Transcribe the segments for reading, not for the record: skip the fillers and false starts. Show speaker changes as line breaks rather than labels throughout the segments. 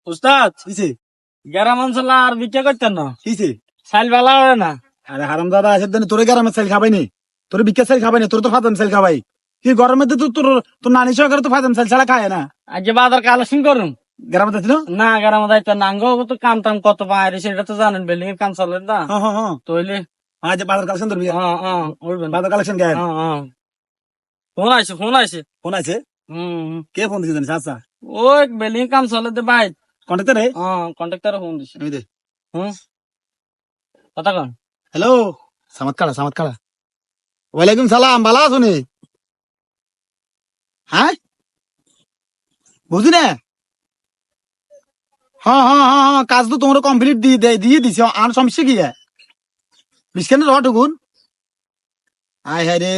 উস্তাদ
কিছে
গ্রাম অঞ্চলে আর বিক্রি করতেন না,
কিছে
চাল বেলা হয় না।
আরে হারাম দাদা আছে দেন তোরে গ্রামের সেল খাবাই নি, তোর বিকেল সেল খাবাই নি, তোর তো ফাদাম সেল খাবাই। কি গরমের মধ্যে তো তোর তোর নানি সহকারে তো ফাদাম সেল ছাড়া খায় না।
আজকে বাজার কালেকশন করুন
গ্রামে ছিল
না, গ্রামে যাইতেন না। আঙ্গ তো কাম টাম কত পায় সেটা তো জানেন, বিল্ডিং এর কাম চলে না।
হ্যাঁ হ্যাঁ হ্যাঁ
তো হইলে
আজ বাজার কালেকশন ধরবি,
উঠবেন।
বাজার কালেকশন গায়।
ফোন আছে, ফোন আছে।
ফোন আছে,
হম
কে ফোন দিছে জানিস? আচ্ছা
ওই বিল্ডিং কাম চলে দে ভাই।
কন্ট্যাক্টর রে,
কন্ট্রাক্টর ফোন দিছে।
এই দে।
কথা কন।
হ্যালো, সামাত কাড়া। ওয়ালাইকুম সালাম, ভালো আছো নি? হ্যাঁ বুঝি না। হ্যাঁ কাজ তো তোমরা কমপ্লিট দিয়ে দিছে, আর সমস্যা কি? বিস্কানের রটুকুন আয় হ্যাঁ রে,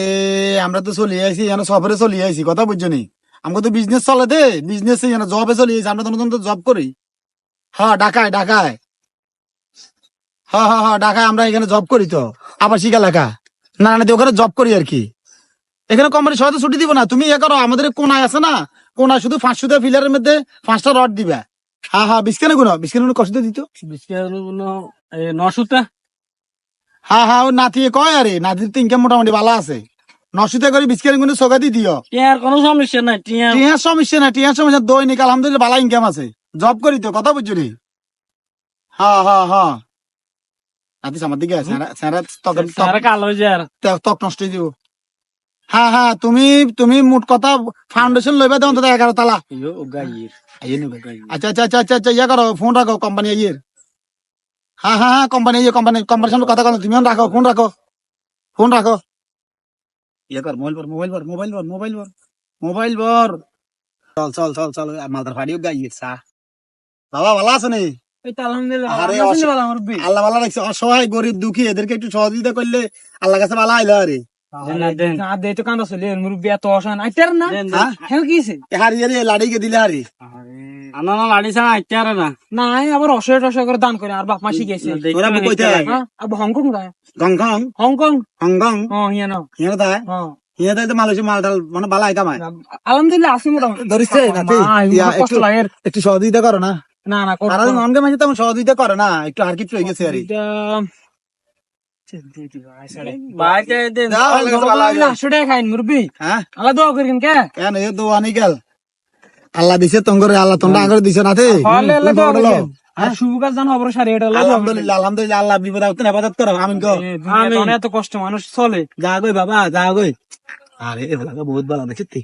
আমরা তো চলে আইছি সফরে চলে আইছি, কথা বুঝছো নি? আমাকে তো বিজনেস চলে দে, বিজনেস জবে চলে আইছি আমরা, তো জব করি। হ্যাঁ ঢাকায় হ্যাঁ ঢাকায় আমরা এখানে জব করি, তো আবাসিক এলাকা। না ওখানে জব করি আর কি। এখানে কোম্পানি সবাই তো ছুটি দিব না, তুমি ইয়ে করো, আমাদের কোনায় আছে না, কোনায় শুধু 500 ফিলারের মধ্যে 5টা রড দিবে। হ্যাঁ বিস্কানে কষ্ট দিত।
বিস্কেট 900টা।
হ্যাঁ ও নাতিয়ে কয়, আরে নাতির তো ইনকাম মোটামুটি ভালো আছে, 900 করে বিস্কার কিন্তু সোগা দি দিও।
টিয়ার কোনো সমস্যা নাই,
টিয়ার সমস্যা না, টিয়ার সমস্যা দৈনিক আলহামদুলিল্লাহ ভালো ইনকাম আছে, জব করি তো, কথা বুঝছো নি? হ্যাঁ নাতিস আমার দিকে আছে,
কালো যার।
ত্বক নষ্ট হয়ে দিব। হ্যাঁ তুমি মোট কথা ফাউন্ডেশন লইবা দেন তো 11 তালা। আচ্ছা ইয়া করো, ফোন রাখো কোম্পানি ইয়ের। হ্যাঁ কোম্পানির সামনে কথা বলো, তুমি রাখো, ফোন রাখো। ইয়ে কর, মোবাইল বর। চল মালদার ফাড়িও গাইয়ে চা। বাবা ভালো আছো নি? আরে আল্লাহ ভালো রাখছে, অসহায় গরিব দুঃখী এদেরকে একটু সহযোগিতা করলে আল্লাহ কাছে ভালো আইলো। আরে হারিয়ে রে লাড়িকে দিলে হারি।
লাড়ি ছাড়া আইতে পারে না।
নাই আবার অসহায় টসহায় করে দান করে, আর বাপ মা শিখেছে।
তোরা কইতে
হংকং যায়,
গংগং
হংকং হিয়ান
হিয়ানো তাই হিয়ানো তাই তো মালয়েশিয়া মালটাল মানে বালাই কামায়।
আলহামদুলিল্লাহ আসি মোটামুটি।
ধরিছে নাতি,
কষ্ট লাগে।
একটু সহযোগিতা করো না।
না
আর অনকে মাঝে তেমন সহযোগিতা করে না, একটু আর কি হয়ে গেছে আরে।
খাইন মুরব্বী,
হ্যাঁ
আল্লাহ দোয়া করেন কে
কেন এ দোয়া নি গেল, আল্লাহ দিছে তঙ্গরে, আল্লাহ তোমরা আগে দিছে নাতে।
শুভ কাজ জানো অবশ্যই এটা
আলহামদুলিল্লাহ আল্লাহ বিপদ আপদ হেফাজত করো, আমিন কো।
এত কষ্ট মানুষ চলে।
যা গই বাবা যা গই। আরে এগুলা বহুত ভালো দেখছি,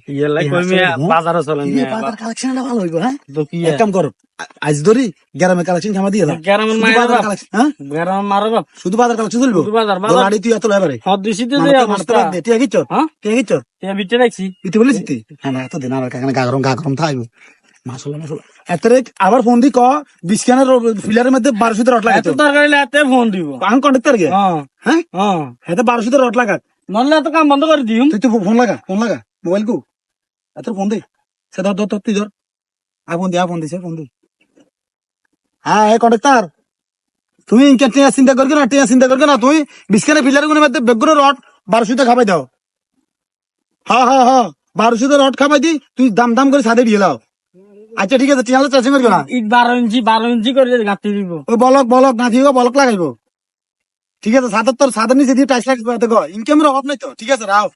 বাজারে চলেন
বাজার কালেকশন ভালো হইব। হ্যাঁ এক কাম করো, আজ ধরি গ্রামের কালেকশন খামা দিয়ে দাও।
গ্রামের গ্রামের মারো বাপ,
শুধু বাজার কালেকশন চলবো।
বাজার
লাড়ি তুই এত এবারে
হদিসিতে
টিয়া গিচ্ছ
বিটে রাখছি।
ইতি বলিস তুই? হ্যাঁ এত দিন আর এখানে গাগরম থাকবো। মাসাল্লাহ এত আবার ফোন দি ক বিস্কানের ফিলারের মধ্যে 1200 রড লাগাতো।
দরকার হলে এতে ফোন দিব।
এখন কন্ডাক্টর গে হ্যাঁ এতে 1200 রড লাগাত,
নলে এত কাম বন্ধ করে দিম।
তুই তো ফোন লাগা মোবাইল কু এত ফোন দে। সে ধর তুই ধর, ফোন দিছে ফোন দি। হ্যাঁ কন্ডাক্টর, তুমি চিন্তা করবে না, তুই বিস্কানের ফিলারের গুলোর মধ্যে বেগুনের রড 1200 খাবাই দাও। হ্যাঁ 1200 রড খাবাই দি, তুই দাম করে সাদে দিয়ে দাও। আচ্ছা ঠিক আছে, টিয়ালে চাষি করবে না।
12 ইঞ্চি করে গাঁথি দিব।
ওই বলক না ঠিক বলক লাগাইবো। ঠিক আছে, সাদের নিচে দিয়ে টাইস লাগবে, ইনকামের অভাব নাই তো। ঠিক আছে রাও।